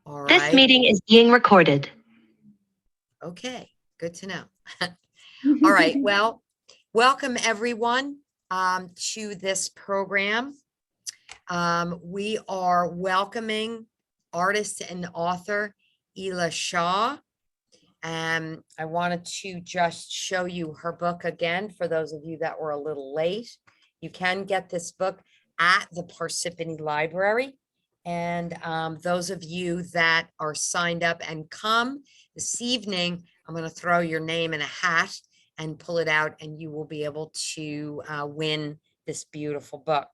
All This right. meeting is being recorded. Okay, good to know. All right, well, welcome everyone to this program. We are welcoming artist and author Ela Shah. I wanted to just show you her book again for those of you that were a little late. You can get this book at the Parsippany Library. And those of you that are signed up and come this evening, I'm going to throw your name in a hat and pull it out, and you will be able to win this beautiful book.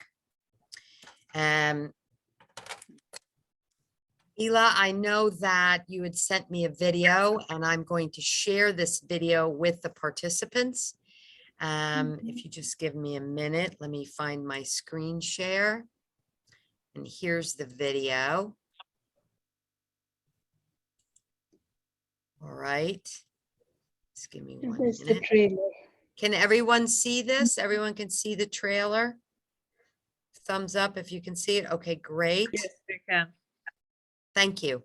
Ela, I know that you had sent me a video, and I'm going to share this video with the participants. If you just give me a minute, let me find my screen share. And here's the video. All right. Just give me 1 That's the minute. trailer. Can everyone see this? Everyone can see the trailer? Thumbs up if you can see it. Okay, great. Yes, we can. Thank you.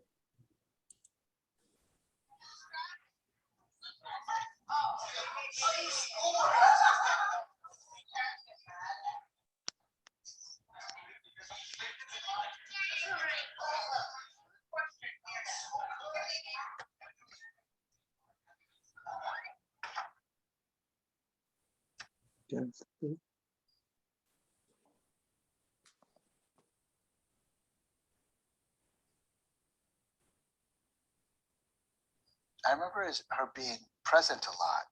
I remember her being present a lot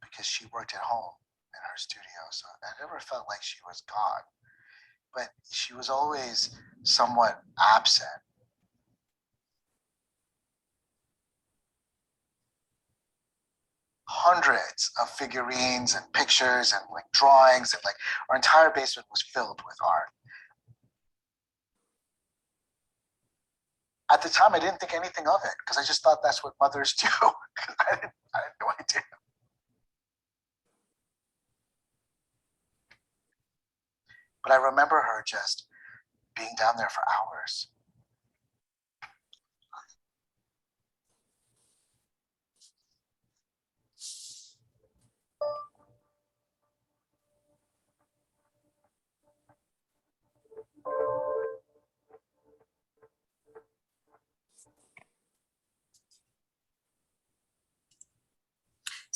because she worked at home in her studio. So I never felt like she was gone, but she was always somewhat absent. Hundreds of figurines and pictures and like drawings, and like our entire basement was filled with art. At the time, I didn't think anything of it because I just thought that's what mothers do. I had no idea. But I remember her just being down there for hours.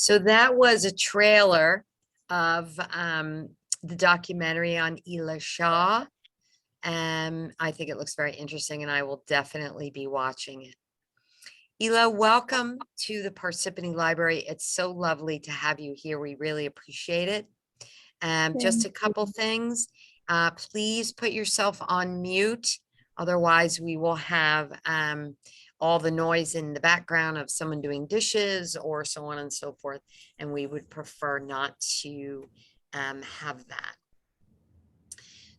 So that was a trailer of the documentary on Ela Shah. I think it looks very interesting, and I will definitely be watching it. Ela, welcome to the Parsippany Library. It's so lovely to have you here. We really appreciate it. Just a couple things. Please put yourself on mute. Otherwise, we will have all the noise in the background of someone doing dishes or so on and so forth. And we would prefer not to have that.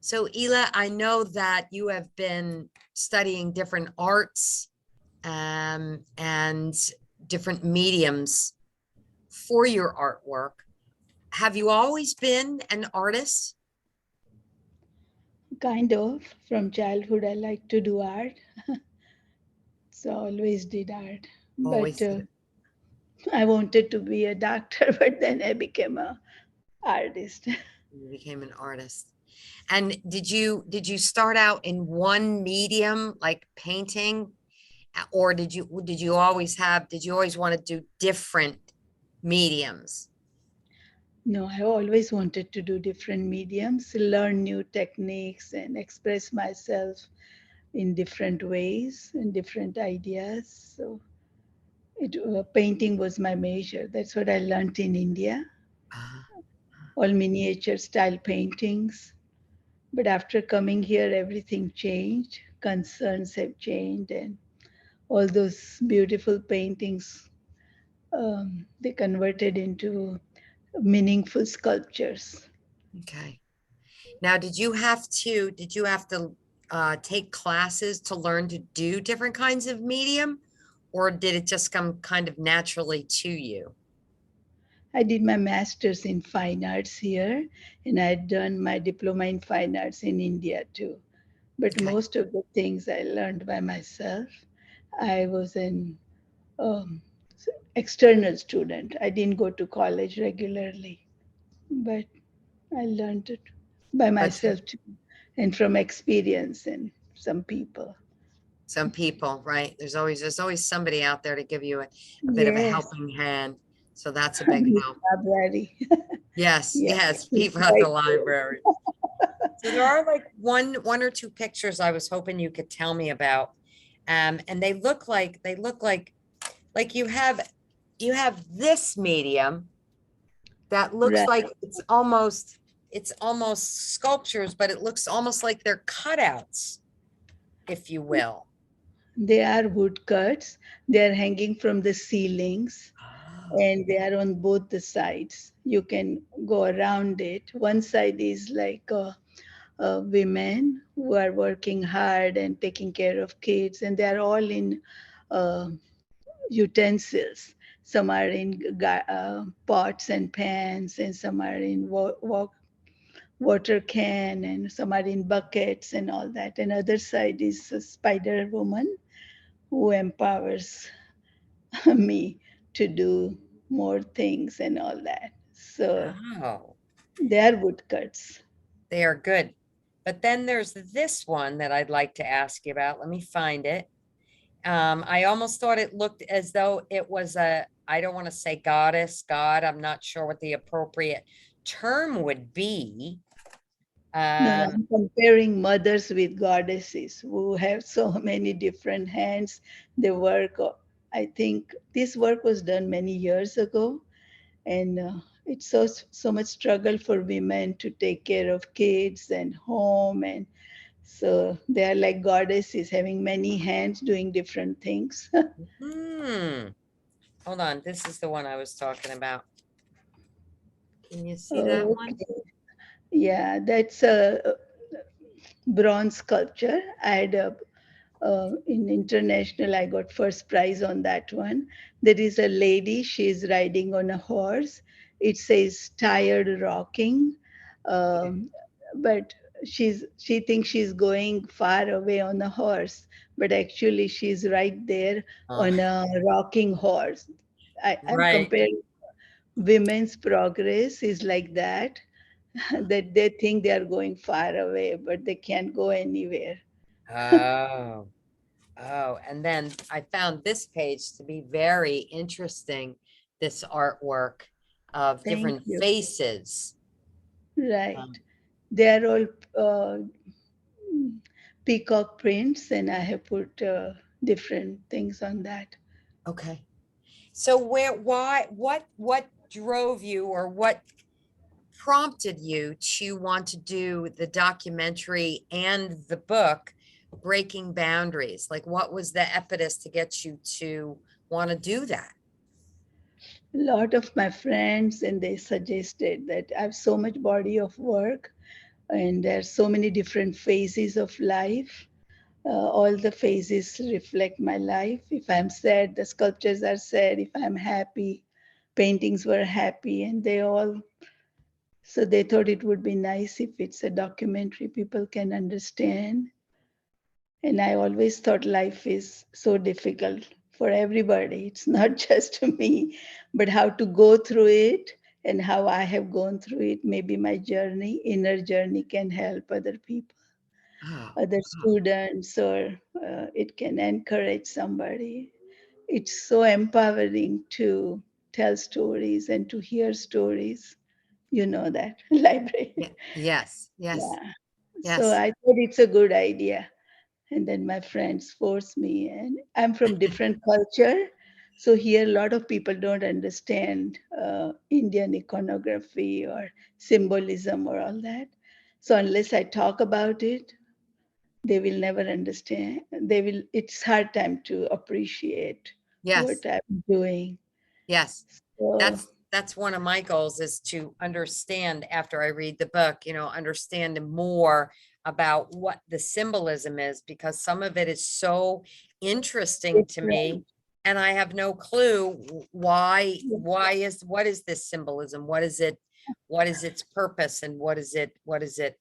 So Ela, I know that you have been studying different arts and different mediums for your artwork. Have you always been an artist? Kind of. From childhood, I like to do art. So I always did art. Always But I wanted to be a doctor, but then I became a artist. You became an artist. And did you start out in one medium like painting, or did you always want to do different mediums? No, I always wanted to do different mediums, learn new techniques, and express myself in different ways and different ideas. So painting was my major. That's what I learned in India. All miniature style paintings. But after coming here, everything changed. Concerns have changed, and all those beautiful paintings, they converted into meaningful sculptures. Okay. Now, did you have to take classes to learn to do different kinds of medium, or did it just come kind of naturally to you? I did my master's in fine arts here, and I had done my diploma in fine arts in India too. but Okay. most of the things I learned by myself. I was an um, external student. I didn't go to college regularly, but I learned it by But myself too, and from experience and some people. some people, right? There's always somebody out there to give you a bit of a Yes, helping hand. So that's a big Miss help. Library. Yes, Yes, yes, it's people at the right library. So there are like one or two pictures I was hoping you could tell me about. And they look like you have this medium that there. looks Right. like it's almost sculptures, but it looks almost like they're cutouts, if you will. They are woodcuts. They are hanging from the ceilings, Oh, and they are on both the sides. You can go around it. One side is like women who are working hard and taking care of kids, and they are all in uh, utensils. Some are in pots and pans, and some are in water can, and some are in buckets and all that. And other side is a spider woman who empowers me to do more things and all that. So oh, they are woodcuts. they are good. But then there's this one that I'd like to ask you about. Let me find it. I almost thought it looked as though it was I don't want to say goddess, God. I'm not sure what the appropriate term would be. No, no, Um, I'm comparing mothers with goddesses who have so many different hands. They work, I think this work was done many years ago, and it's so much struggle for women to take care of kids and home, and so they are like goddesses having many hands doing different things. hmm. Hold on. This is the one I was talking about. Can you see that one? Okay. Yeah, that's a bronze sculpture. I had a in international, I got first prize on that one. There is a lady, she's riding on a horse. It says tired rocking, Okay. um, but she thinks she's going far away on a horse, but actually she's right there Oh, on a rocking horse. I'm right. comparing women's progress is like that, that they think they are going far away, but they can't go anywhere. Oh, oh. And then I found this page to be very interesting. This artwork of Thank different you. faces. Right. Um, They are all peacock prints, and I have put different things on that. okay. So what drove you or what prompted you to want to do the documentary and the book, Breaking Boundaries? Like, what was the impetus to get you to want to do that? A lot of my friends, and they suggested that I have so much body of work, and there are so many different phases of life. All the phases reflect my life. If I'm sad, the sculptures are sad. If I'm happy, paintings were happy, and they all. So they thought it would be nice if it's a documentary people can understand. And I always thought life is so difficult for everybody. It's not just me, but how to go through it and how I have gone through it. Maybe my journey, inner journey, can help other people, Oh, other oh, students, or it can encourage somebody. It's so empowering to tell stories and to hear stories. You know that, library. yeah, yes, yes, Yeah. So yes. I thought it's a good idea, and then my friends force me, and I'm from different culture, so here a lot of people don't understand Indian iconography or symbolism or all that. So unless I talk about it, they will never understand. They will, it's hard time to appreciate Yes, what I'm doing. yes. So That's one of my goals, is to understand after I read the book, understand more about what the symbolism is, because some of it is so interesting to me different. and I have no clue what is this symbolism? What is its purpose, and what is it? So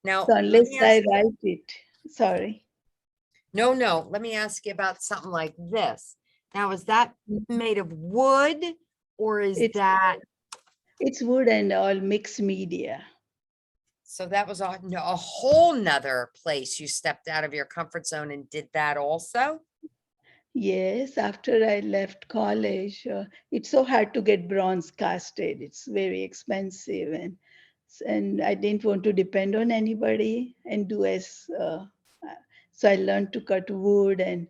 Now, let unless me I ask. write it, Sorry. No, no, let me ask you about something like this. Now, is that Mm. made of wood or is It's that, it's wood and all mixed media. so that was a whole nother place you stepped out of your comfort zone and did that also? Yes, after I left college, it's so hard to get bronze casted. It's very expensive, and I didn't want to depend on anybody and do as. So I learned to cut wood, and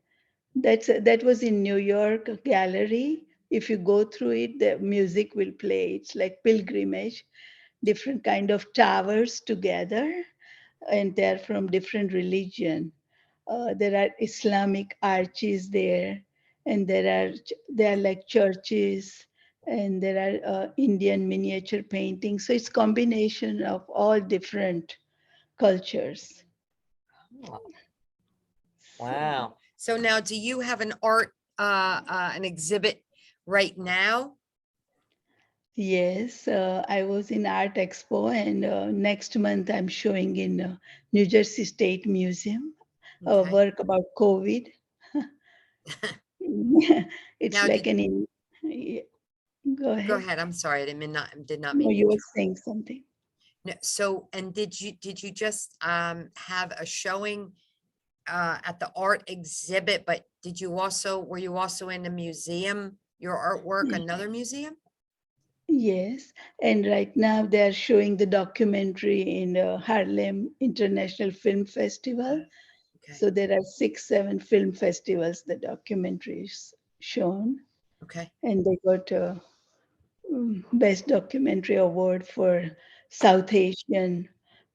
that was in New York gallery. If you go through it, the music will play. It's like pilgrimage, different kind of towers together, and they're from different religion. There are Islamic arches there, and there are like churches, and there are Indian miniature paintings. So it's combination of all different cultures. Oh, So wow. So now, do you have an exhibit right now? yes, I was in Art Expo, and next month I'm showing in New Jersey State Museum a Okay. work about COVID. It's Now, like yeah, go go ahead. ahead. I'm sorry. Did not No, mean to you were interrupt. saying something. No, so, and did you just have a showing at the art exhibit, but were you also in a museum, your artwork, another museum? Yes, and right now they are showing the documentary in Harlem International Film Festival. Okay, So there are 6, 7 film festivals the documentary is shown, okay. and they got a Best Documentary Award for South Asian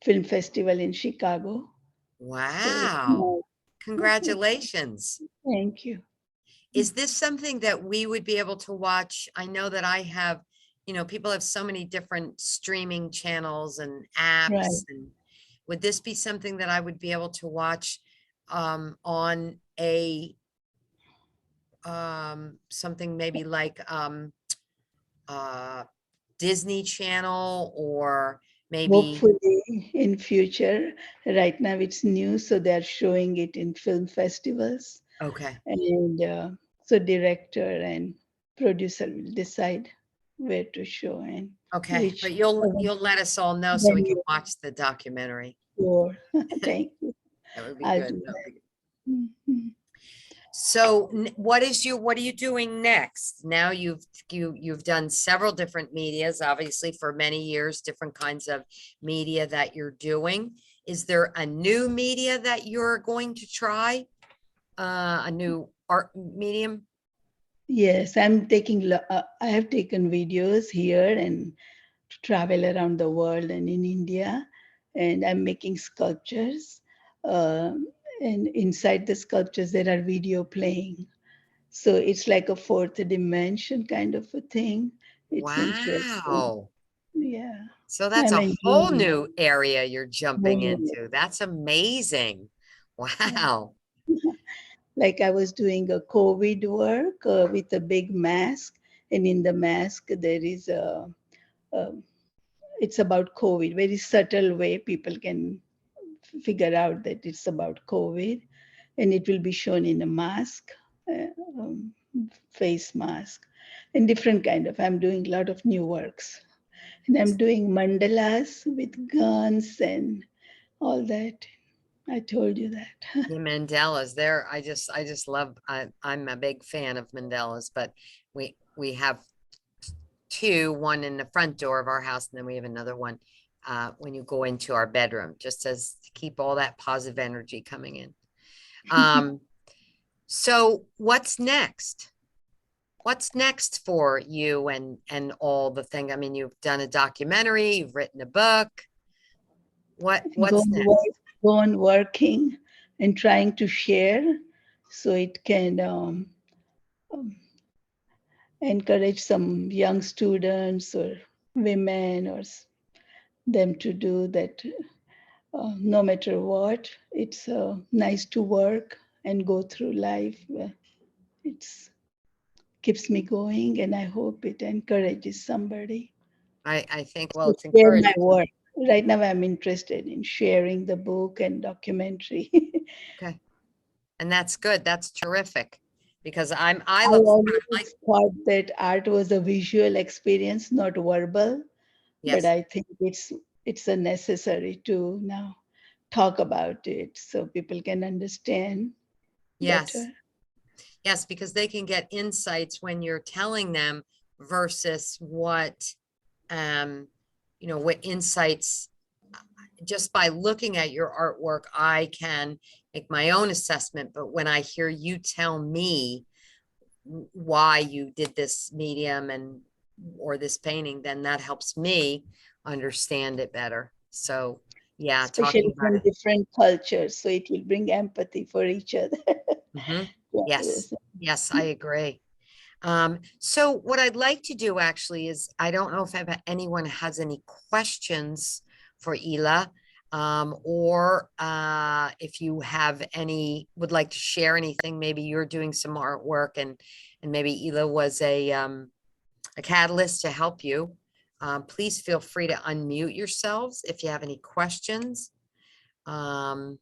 Film Festival in Chicago. So it's Wow. nice. Congratulations. Thank you. Is this something that we would be able to watch? I know that I have, people have so many different streaming channels and Right. apps, and would this be something that I would be able to watch on a something maybe like uh Disney Channel or maybe, Hopefully in future. Right now it's new, so they're showing it in film festivals. okay, And so director and producer will decide where to show and okay, which but you'll let us all know so we can venue. watch the documentary. Sure. Thank you. That would be I'll good. do That would that. be good. Mhm. So what are you doing next? Now you've done several different medias, obviously for many years, different kinds of media that you're doing. Is there a new media that you're going to try? A new art medium? Yes, I have taken videos here and travel around the world and in India, and I'm making sculptures. Uh, and inside the sculptures, there are video playing. So it's like a fourth dimension kind of a thing. It's interesting. Wow. Yeah, So that's I'm a whole enjoying new area you're jumping it. into. That's amazing. Yeah. Wow. Like I was doing a COVID work with a big mask, and in the mask there is a it's about COVID. Very subtle way people can figure out that it's about COVID, and it will be shown in a mask, uh, um, face mask, and different kind of. I'm doing a lot of new works, and I'm doing mandalas with guns and all that. I told you that. Yeah, Mandela's there. I just love, I'm a big fan of Mandela's, but we have two, one in the front door of our house, and then we have another one when you go into our bedroom, just as to keep all that positive energy coming in. Um, so what's next? What's next for you and all the thing? I mean, you've done a documentary, you've written a book. go What's on next? work, go on working and trying to share so it can um, encourage some young students or women or them to do that no matter what. It's nice to work and go through life. It's keeps me going, and I hope it encourages somebody I think, well, to it's share my encouraging. work. right now I'm interested in sharing the book and documentary. Okay. And that's good. That's terrific. Because I I look for, like, always thought that art was a visual experience, not verbal, but yes, I think it's a necessary to now talk about it so people can understand yes, better. yes, because they can get insights when you're telling them versus what, um, what insights, just by looking at your artwork, I can make my own assessment. But when I hear you tell me why you did this medium or this painting, then that helps me understand it better. So yeah, talking Especially about from it. different cultures, so it will bring empathy for each other. Yes, yes, I agree. So what I'd like to do actually is, I don't know if anyone has any questions for Ela, or if you would like to share anything. Maybe you're doing some artwork, and maybe Ela was a catalyst to help you. Please feel free to unmute yourselves if you have any questions. I'm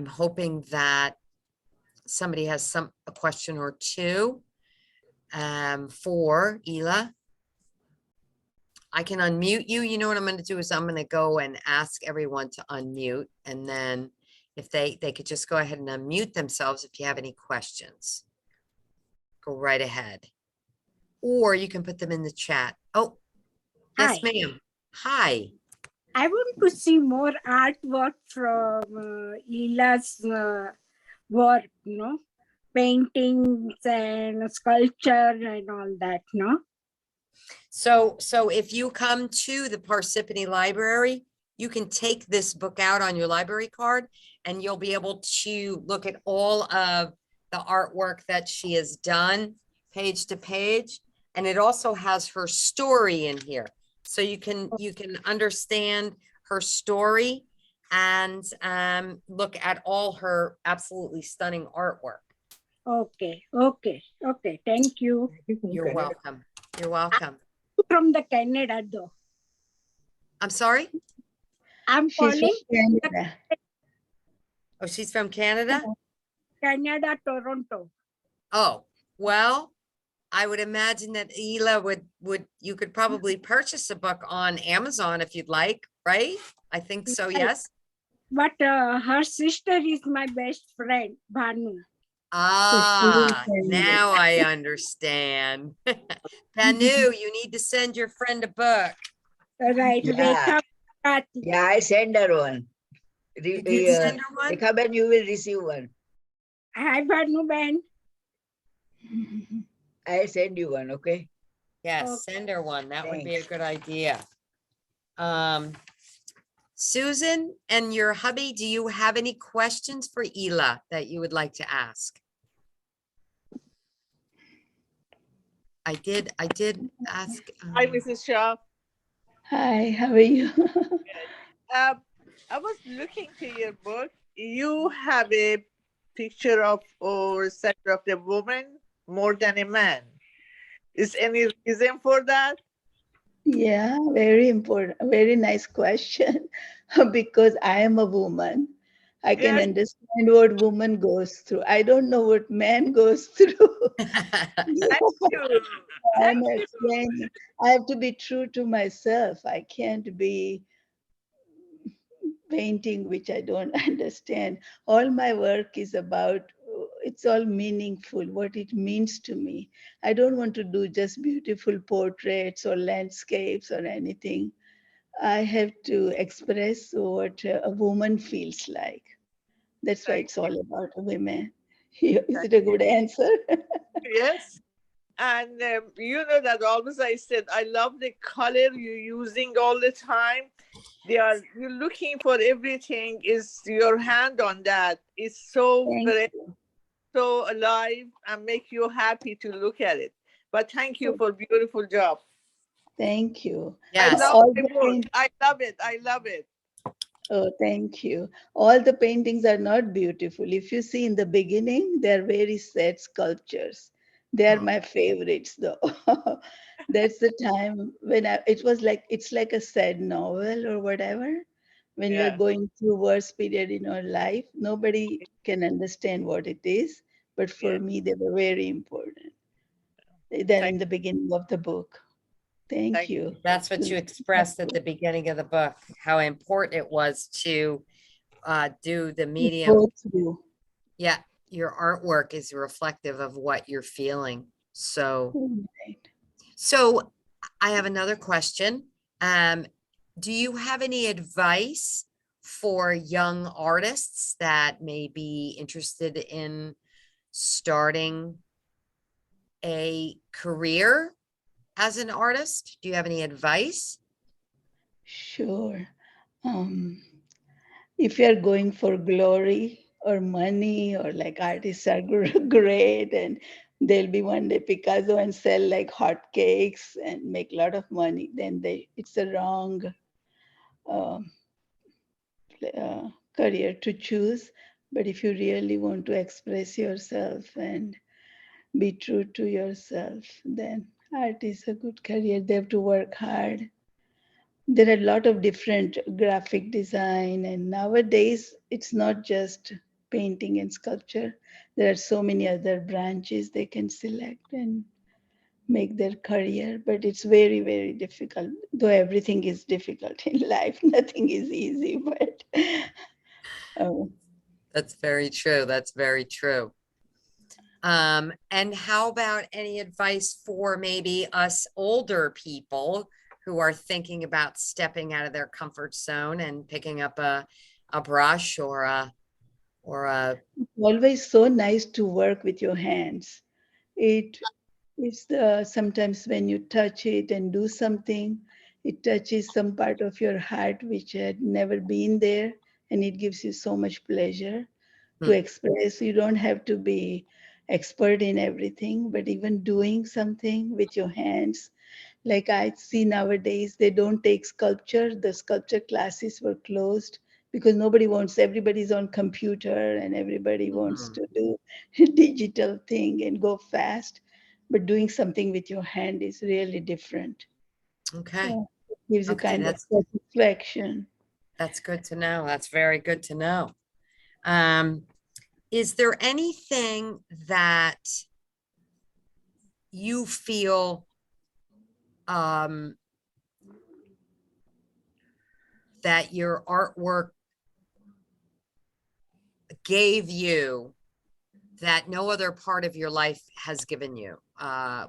hoping that somebody has a question or two for Ela. I can unmute you. You know what I'm going to do is I'm going to go and ask everyone to unmute, and then if they could just go ahead and unmute themselves if you have any questions. Go right ahead. Or you can put them in the chat. Oh, yes, Hi. ma'am. Hi. I want to see more artwork from Ela's work, paintings and sculpture and all that, no? So if you come to the Parsippany Library, you can take this book out on your library card, and you'll be able to look at all of the artwork that she has done page to page. And it also has her story in here. So you can understand her story and look at all her absolutely stunning artwork. Okay. Thank you. You're welcome. You're welcome. From the Canada, though. I'm sorry? I'm She's from calling Canada. Oh, she's from Canada? Canada, Toronto. Oh, well, I would imagine that Ela you could probably purchase a book on Amazon if you'd like, right? I think so, yes. But her sister is my best friend, Banu. Ah, now I understand. Panu, you need to send your friend a book. Right. Yeah. Rekha, Yeah, I send her one. Did you send her one? Rekha Ben, you will receive one. Hi, Banu Ben. I'll send you one, okay? Yes, send her one. That would be a Thanks. good idea. Susan and your hubby, do you have any questions for Ela that you would like to ask? I did ask. Hi, Mrs. Shah. Hi, how are you? I was looking to your book. You have a picture of or center of the woman more than a man. Is any reason for that? Yeah, very important, very nice question. Because I am a woman, I can Yes. understand what woman goes through. I don't know what man goes through. Thank you. I'm Thank you. explaining. I have to be true to myself. I can't be painting which I don't understand. All my work is about, it's all meaningful, what it means to me. I don't want to do just beautiful portraits or landscapes or anything. I have to express what a woman feels like. That's why Thank it's all you. about women. Is Thank it a good answer? Yes. And you know that always I said I love the color you're using all the time. You're looking for everything. Is your hand on that? It's so Thank fresh, you. so alive, and make you happy to look at it. But thank you for beautiful job. Thank you. I Yes. love All the the book. I love it. I love it. Oh, thank you. All the paintings are not beautiful. If you see in the beginning, they're very sad sculptures. They are my favorites, though. That's the time when it was like, it's like a sad novel or whatever. When you're Yeah. going through worst period in your life, nobody can understand what it is. But for Yeah. me, they were very important. Then Thank, in the beginning of the book. Thank thank you. That's what you expressed at the beginning of the book, how important it was to do the medium. Go through. Yeah, your artwork is reflective of what you're feeling. So, Right. so I have another question. Do you have any advice for young artists that may be interested in starting a career as an artist? Do you have any advice? Sure. Um, if you're going for glory or money, or like artists are great and they'll be one day Picasso and sell like hotcakes and make a lot of money, then it's a wrong um, career to choose. But if you really want to express yourself and be true to yourself, then art is a good career. They have to work hard. There are a lot of different graphic design, and nowadays it's not just painting and sculpture. There are so many other branches they can select and make their career, but it's very, very difficult. Though everything is difficult in life, nothing is easy, but uh, That's very true. That's very true. And how about any advice for maybe us older people who are thinking about stepping out of their comfort zone and picking up a brush or a always so nice to work with your hands. It is sometimes when you touch it and do something, it touches some part of your heart which had never been there, and it gives you so much pleasure to Hmm. express. You don't have to be expert in everything, but even doing something with your hands. Like I see nowadays, they don't take sculpture. The sculpture classes were closed because nobody wants, everybody's on computer and everybody wants Mhm. to do digital thing and go fast. But doing something with your hand is really different. Okay. It gives you Okay, kind of satisfaction. that's good to know. That's very good to know. Um, is there anything that you feel um that your artwork gave you that no other part of your life has given you,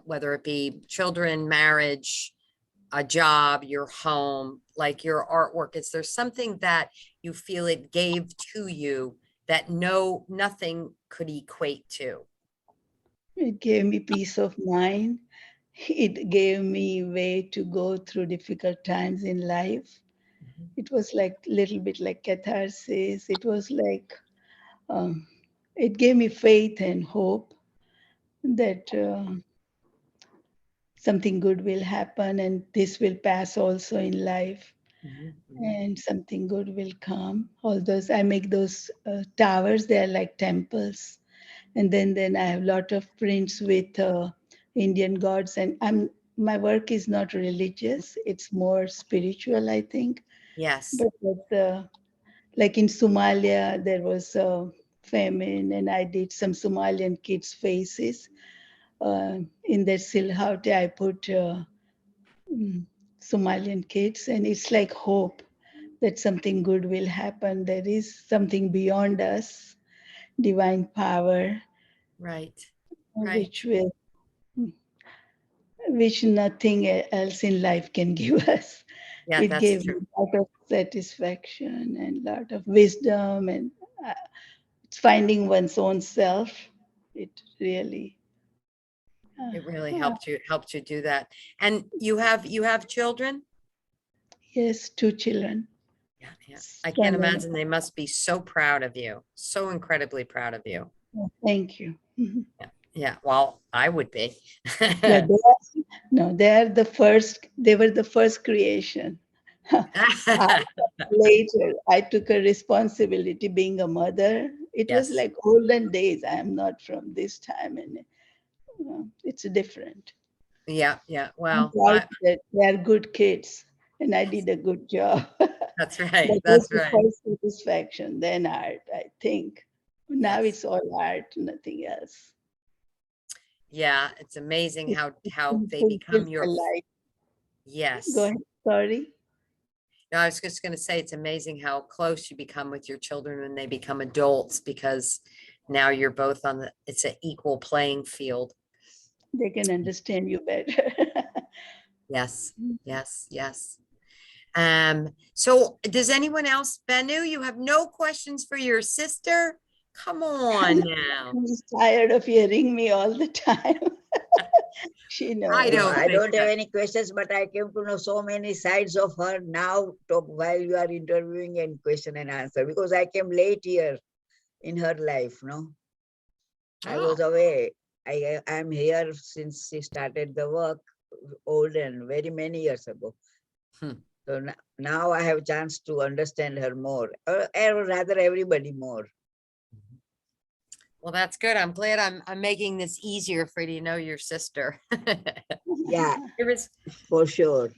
whether it be children, marriage, a job, your home, like your artwork? Is there something that you feel it gave to you that nothing could equate to? It gave me peace of mind. It gave me way to go through difficult times in life. It was like little bit like catharsis. It was like um, it gave me faith and hope that something good will happen and this will pass also in life, Mhm, mhm. and something good will come. All those I make those towers. They are like temples, and then I have a lot of prints with Indian gods. And my work is not religious; it's more spiritual, I think. Yes. But like in Somalia, there was a famine, and I did some Somalian kids' faces. In that silhouette, I put mm, Somalian kids, and it's like hope that something good will happen. There is something beyond us, divine power, Right. Right. which will, which nothing else in life can give us. Yeah, It that's gave me true. a lot of satisfaction and a lot of wisdom, and it's finding one's own self. It really, It really uh, helped you do that. And you have children? yes, two children, Yeah, yeah. I can't son and imagine they must be so proud of you, so incredibly proud of you. thank you. Yeah, yeah. Well, I would be. No, they are, no, they are the first. They were the first creation. Later, I took a responsibility being a mother. It was Yes. like olden days. I am not from this time, and it's different. Yeah, yeah. I'm Well, proud that they are good kids and I did a good job. that's right. That was That's the right. first satisfaction, then art, I think. Now Yes. it's all art, nothing else. Yeah, it's amazing It how they fulfills become the your life. Go yes. ahead, sorry. No, I was just going to say it's amazing how close you become with your children when they become adults because now you're both on it's an equal playing field. They can understand you better. Yes, yes, yes. So does anyone else, Benu, you have no questions for your sister? Come on now. She's tired of hearing me all the time. She I knows. No, don't I think don't have that. any questions, but I came to know so many sides of her now while you are interviewing and question and answer, because I came late here in her life, no? I was Oh, away. I'm here since she started the work old and very many years ago. Hmm. So now I have a chance to understand her more, or rather everybody more. well, that's good. I'm glad I'm making this easier for you to know your sister. Yeah, There is for sure.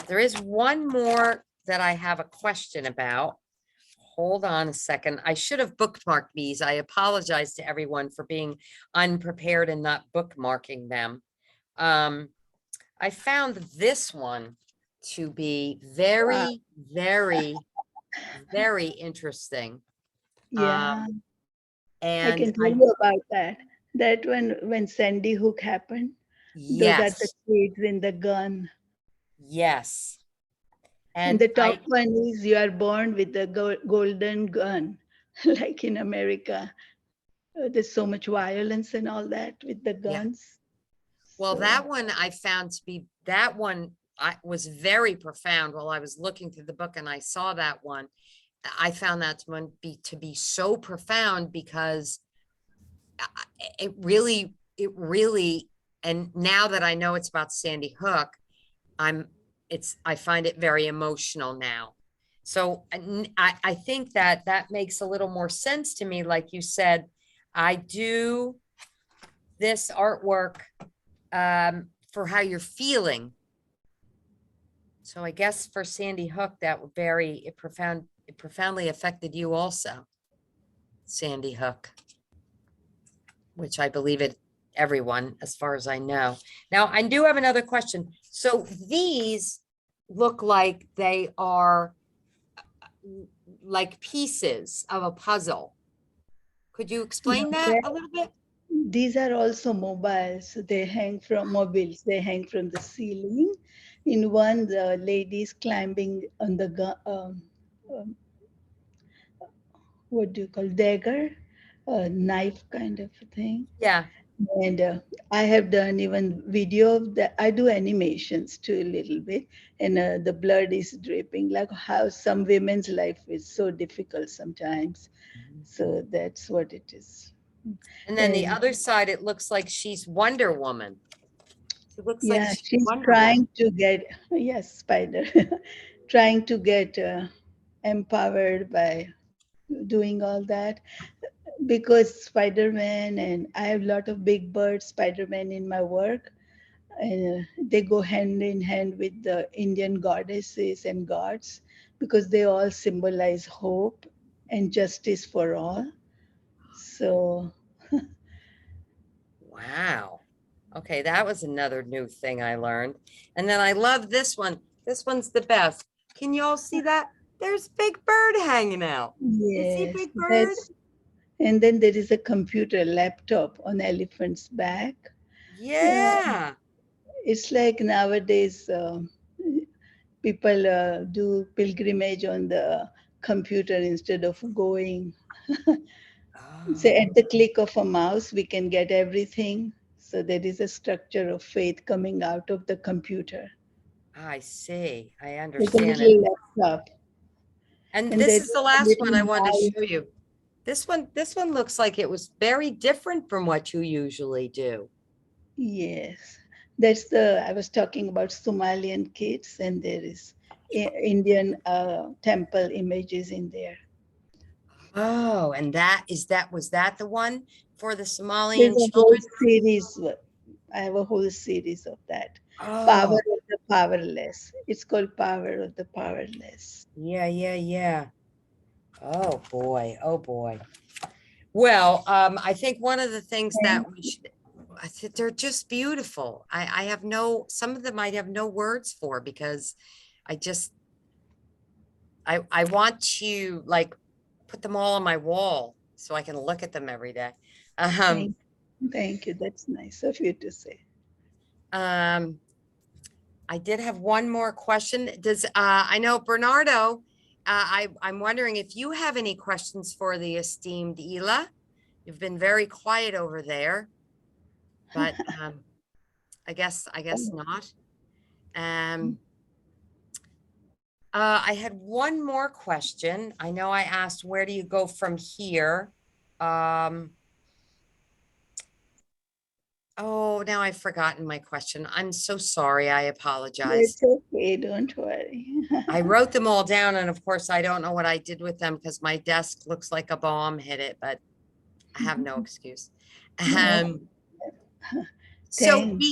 There is one more that I have a question about. Hold on a second. I should have bookmarked these. I apologize to everyone for being unprepared and not bookmarking them. I found this one to be very, very, very interesting. Yeah, I And can tell you about that. That when Sandy Hook happened, those are the yes, kids in the gun. yes. And And the top one is you are born with a golden gun, like in America. There's so much violence and all that with the yeah. guns. Well, So, that one I found to be that one I was very profound while I was looking through the book and I saw that one. I found that one to be so profound because it really, and now that I know it's about Sandy Hook, I find it very emotional now. So I think that makes a little more sense to me. Like you said, I do this artwork for how you're feeling. So I guess for Sandy Hook, that it profoundly affected you also, Sandy Hook, which I believe everyone, as far as I know. Now, I do have another question. So these look like they are like pieces of a puzzle. Could you explain that a little bit? these are also mobiles. They hang from mobiles. They hang from the ceiling. In one, the lady is climbing on the um, what do you call dagger, a knife kind of a thing. Yeah. And I have done even video of that. I do animations too a little bit, and the blood is dripping. Like how some women's life is so difficult sometimes. So that's what it is. And then the And other side, it looks like she's Wonder Woman. It looks like yeah, she's she's Wonder Woman. trying to get, yes, spider, trying to get empowered by doing all that. Because Spider-Man, and I have a lot of big bird Spider-Man in my work, and they go hand in hand with the Indian goddesses and gods because they all symbolize hope and justice for all. So Wow. Okay, that was another new thing I learned. And then I love this one. This one's the best. Can you all see that? There's Big Bird hanging out. You see yes, Big Bird? that's, and then there is a computer laptop on elephant's back. Yeah. It's like nowadays people do pilgrimage on the computer instead of going. So Oh, at the click of a mouse, we can get everything. So there is a structure of faith coming out of the computer, I see. I like a understand it. little laptop. And And this there's is the a last one I little wanted to mouse. show you. This one looks like it was very different from what you usually do. Yes, that's the, I was talking about Somalian kids, and there is Indian temple images in there. Oh, and was that the one for the There's Somalian a whole children? series. I have a whole series of that. Power Oh, of the Powerless. It's called Power of the Powerless. yeah, yeah, yeah. Oh boy, oh boy. Well, I think one of the things that we should, I think they're just beautiful. I have no, some of them I have no words for because I just, I want to like put them all on my wall so I can look at them every day. Um, Thank you. That's nice of you to say. um, I did have one more question. Does, I know Bernardo, I'm wondering if you have any questions for the esteemed Ela. You've been very quiet over there, but I guess not. Um, I had one more question. I know I asked, where do you go from here? Oh, now I've forgotten my question. I'm so sorry. I apologize. It's okay. Don't worry. I wrote them all down, and of course, I don't know what I did with them because my desk looks like a bomb hit it, but I have no excuse. No, So thanks.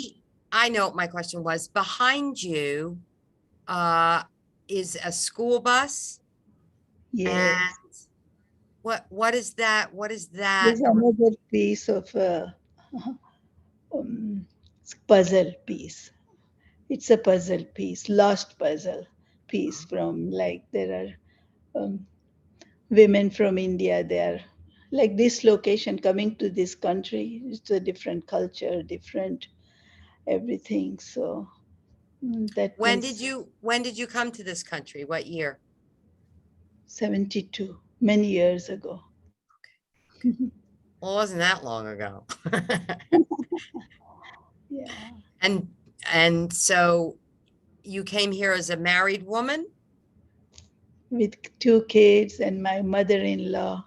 I know what my question was. Behind you, is a school bus, and Yes. what is that? What is that? There's another piece of um, puzzle piece. It's a puzzle piece, lost puzzle piece from like there are women from India. They are like this location coming to this country. It's a different culture, different everything. So that was When did you come to this country? What year? 72, many years ago. Well, it wasn't that long ago. Yeah, And and so you came here as a married woman? with 2 kids and my mother-in-law.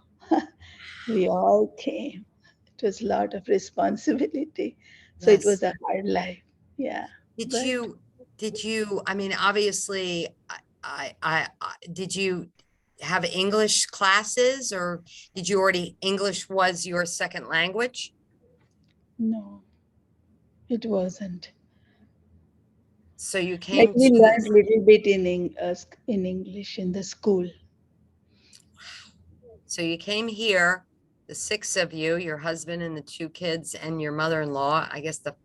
We all came. It was a lot of responsibility. So it Yes. was a hard life. Yeah. Did But you, I mean, obviously, did you have English classes, or did you already, English was your second language? no, it wasn't. So you Like came we to learned this, little bit in English in the school. so you came here, the six of you, your husband and the two kids and your mother-in-law, I guess the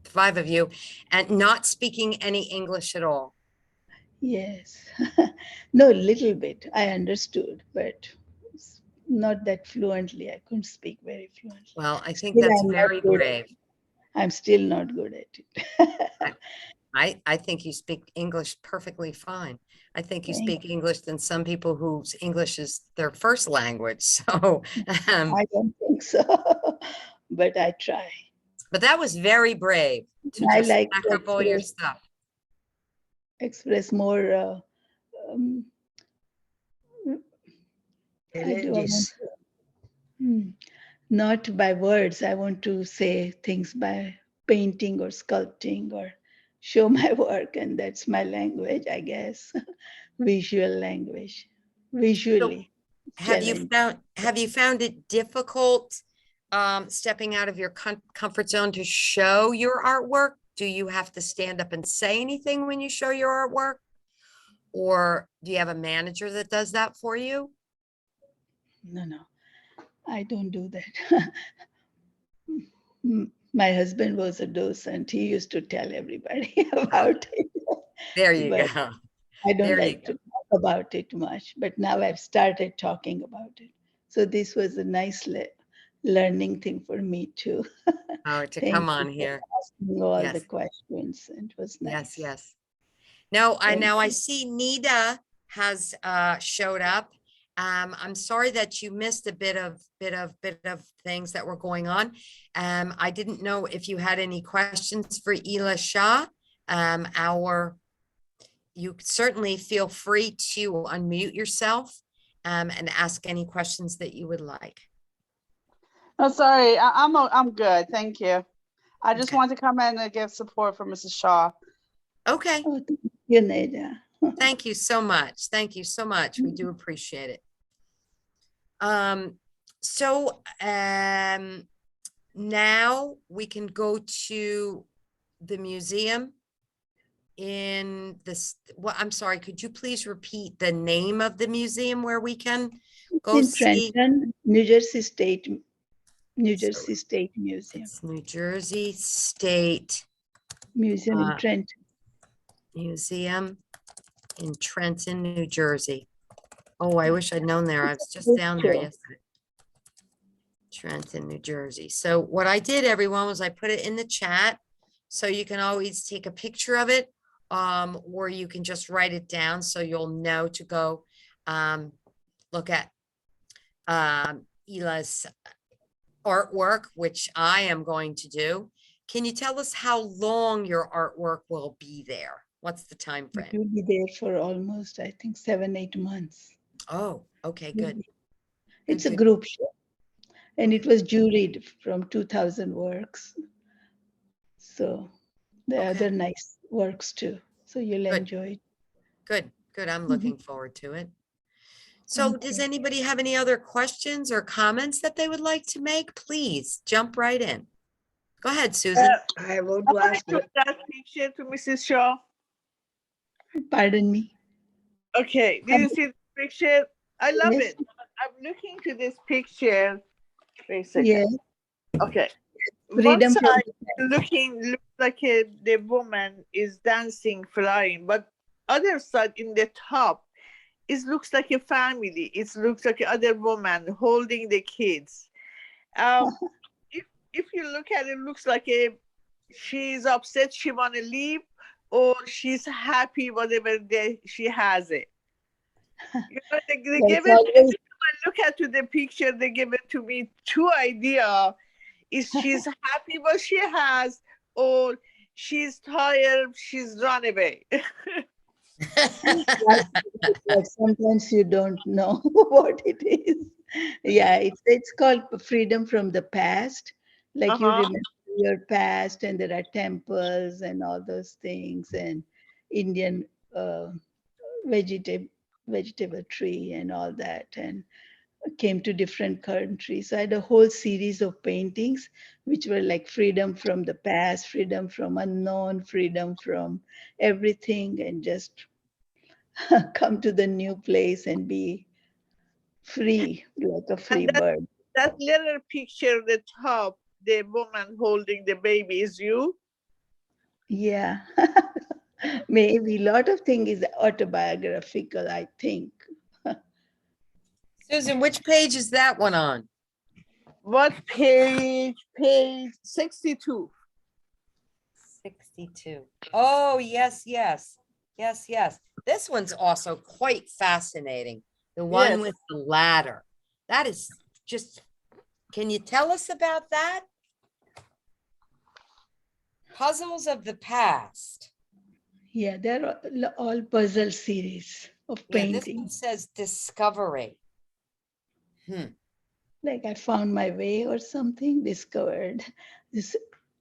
five of you, and not speaking any English at all. Yes. No, little bit. I understood, but not that fluently. I couldn't speak very fluently. Well, I think Still, that's I'm not very good at brave. it. I'm still not good at it. I think you speak English perfectly fine. I think you Thank speak English than some people whose English is their first language. So, I don't think so, but I try. but that was very brave to I just like pack to up all your stuff. express more. Um, I do. I want Challenges. to, not by words. I want to say things by painting or sculpting or show my work, and that's my language, I guess. Visual language. So Visually, challenge. have you found it difficult stepping out of your comfort zone to show your artwork? Do you have to stand up and say anything when you show your artwork? Or do you have a manager that does that for you? No, no, I don't do that. My husband was a docent. He used to tell everybody about it. There you But go. I don't There you like go. to talk about it much. But now I've started talking about it. So this was a nice learning thing for me too. Oh, to Thank come you on for here. asking all the Yes, questions. It was yes, nice. yes. No, Thank I see Nita has showed up. I'm sorry that you missed a bit of things that were going on. I didn't know if you had any questions for Ela Shah. You certainly feel free to unmute yourself and ask any questions that you would like. Oh, sorry, I'm good. Thank you. I just Okay. wanted to come in and give support for Mrs. Shaw. Okay. Oh, thank you, Neda. Thank you so much. Thank you so much. We do appreciate it. So now we can go to the museum in this. Well, I'm sorry, could you please repeat the name of the museum where we can go In see? Trenton, New Jersey State Museum. It's New Jersey State Museum in uh, Trenton. Museum in Trenton, New Jersey. Oh, I wish I'd known there. I was just Good down there show. yesterday. Trenton, New Jersey. So what I did, everyone, was I put it in the chat. So you can always take a picture of it, or you can just write it down so you'll know to go look at Ela's artwork, which I am going to do. Can you tell us how long your artwork will be there? What's the time It frame? will be there for almost, I think, 7-8 months. Oh, okay, good. It's a good. group show. And it was juried from 2,000 works. So the Okay. other nice works too. So you'll Good. enjoy it. Good, good. I'm Mhm. looking forward to it. So does Okay. anybody have any other questions or comments that they would like to make? Please jump right in. Go ahead, Susan. I want I to want ask to show that picture to Mrs. Shaw. Pardon me. Okay, did you see the picture? I love Yes. it. I'm looking to this picture. Wait a second. Yes. Okay. One Freedom from side looks like the woman is dancing, flying, but other side in the top, it looks like a family. It looks like other woman holding the kids. If you look at it, it looks like she's upset, she want to leave, or she's happy whatever she has it. You know, they give it. Every always, time I look at the picture, they give it to me two idea: is she's happy what she has, or she's tired, she's run away. sometimes you don't know what it is. Yeah, it's called freedom from the past. Like you Uh-huh. remember your past, and there are temples and all those things, and Indian vegetable tree and all that, and came to different countries. So I had a whole series of paintings which were like freedom from the past, freedom from unknown, freedom from everything, and just come to the new place and be free, like a free And bird. that little picture, the top, the woman holding the baby, is you. Yeah. Maybe a lot of things is autobiographical, I think. Susan, which page is that one on? What page? Page 62. 62. Oh, yes, yes. Yes, yes. This one's also quite fascinating. The one Yes. with the ladder. That is just, can you tell us about that? Puzzles of the past. Yeah, they're all puzzle series of Yeah, this one paintings. says discovery. Like I found my way or something, discovered. These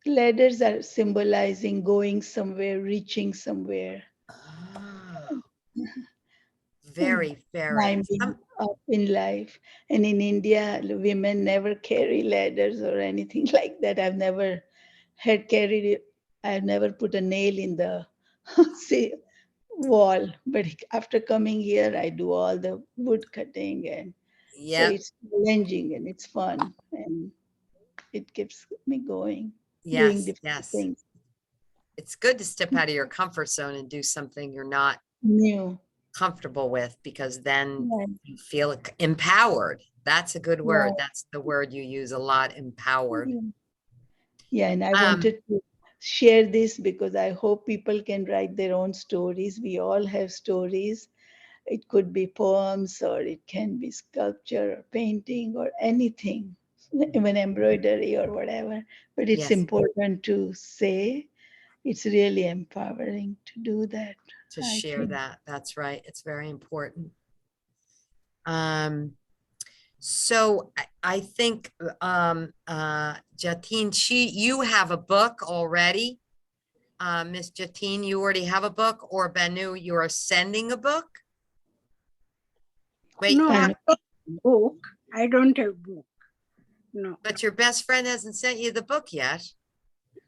ladders are symbolizing going somewhere, reaching somewhere, Oh, very, very. climbing up in life. And in India, women never carry ladders or anything like that. I've never had carried it. I've never put a nail in the wall. But after coming here, I do all the wood cutting, and so Yeah, it's challenging and it's fun, and it keeps me going, doing yes, different yes. things. It's good to step out of your comfort zone and do something you're not New. comfortable with, because then Right. you feel empowered. That's a good word. Right. That's the word you use a lot, empowered. Yeah, and I wanted to share this because I hope people can write their own stories. We all have stories. It could be poems, or it can be sculpture or painting or anything, even embroidery or whatever. But it's Yes. important to say. It's really empowering to do that. To I share think. that. That's right. It's very important. So I think Jatin, you have a book already. Miss Jatin, you already have a book, or Banu, you are sending a book? Wait, No, Banu. I don't have book. I don't have book. No. But your best friend hasn't sent you the book yet.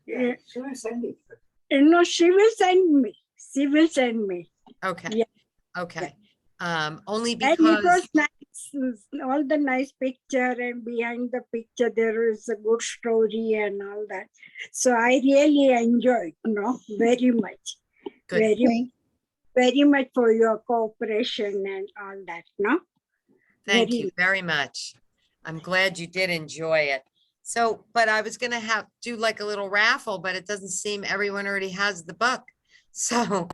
Yeah. She will send it. No, she will send me. She will send me. Okay. Yeah. Okay. Only And it because, was nice, all the nice picture, and behind the picture there is a good story and all that. So I really enjoyed, very much. good. Very, very much for your cooperation and all that, Thank very you very much. I'm glad you did enjoy it. So, but I was gonna do like a little raffle, but it doesn't seem everyone already has the book. So,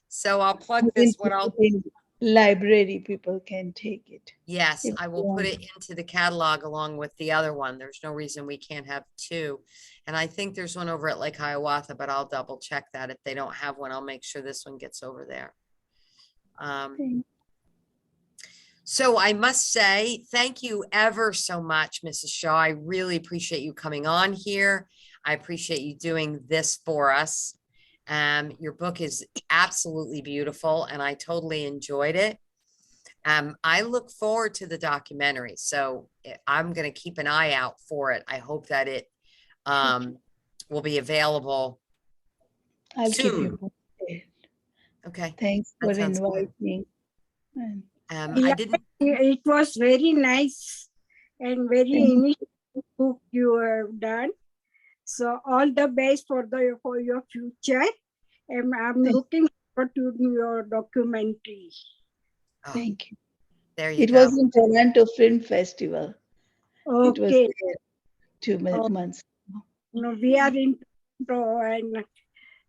so I'll plug this, what I'll, In library, people can take it. yes, if I they will put want. it into the catalog along with the other one. There's no reason we can't have two. And I think there's one over at Lake Hiawatha, but I'll double check that. If they don't have one, I'll make sure this one gets over there. Thank- So I must say, thank you ever so much, Mrs. Shaw. I really appreciate you coming on here. I appreciate you doing this for us. Your book is absolutely beautiful and I totally enjoyed it. I look forward to the documentary, so I'm going to keep an eye out for it. I hope that it will be available I'll keep soon. you posted. Okay. Thanks That for sounds good. inviting. And I didn't. It was very nice and very initiative book you have done. So all the best for your future. And I'm looking forward to your documentary. Oh, thank you. there you It go. was in Toronto Film Festival. It was Okay. there 2 months. No, we are in Toronto, and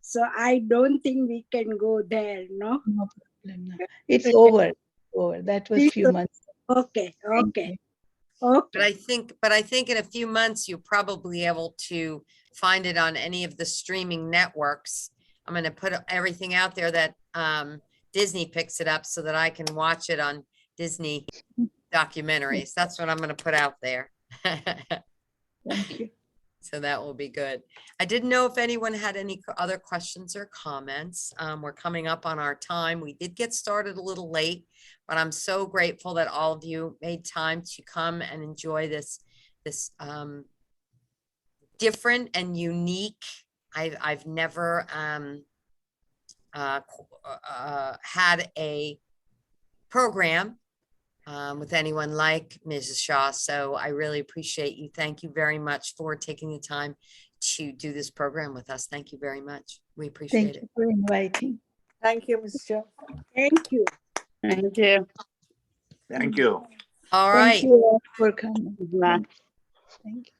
so I don't think we can go there, no? No problem. No. It's over. Over. That was few months. Okay, Thank okay, you. But okay. I think in a few months, you'll probably be able to find it on any of the streaming networks. I'm going to put everything out there that Disney picks it up so that I can watch it on Disney documentaries. That's what I'm going to put out there. Thank you. So that will be good. I didn't know if anyone had any other questions or comments. We're coming up on our time. We did get started a little late, but I'm so grateful that all of you made time to come and enjoy this different and unique. I've never had a program with anyone like Mrs. Shaw. So I really appreciate you. Thank you very much for taking the time to do this program with us. Thank you very much. We appreciate Thank it. you for inviting. Thank you, Mrs. Shaw. Thank you. Thank you. Thank you. All Thank right. you all for coming. Bye. Thank you.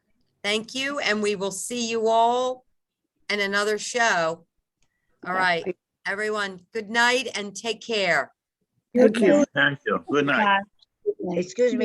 Thank you. And we will see you all in another show. All right, everyone, good night and take care. You Thank you. too. Thank you. Good night. Bye. Good night. Excuse me.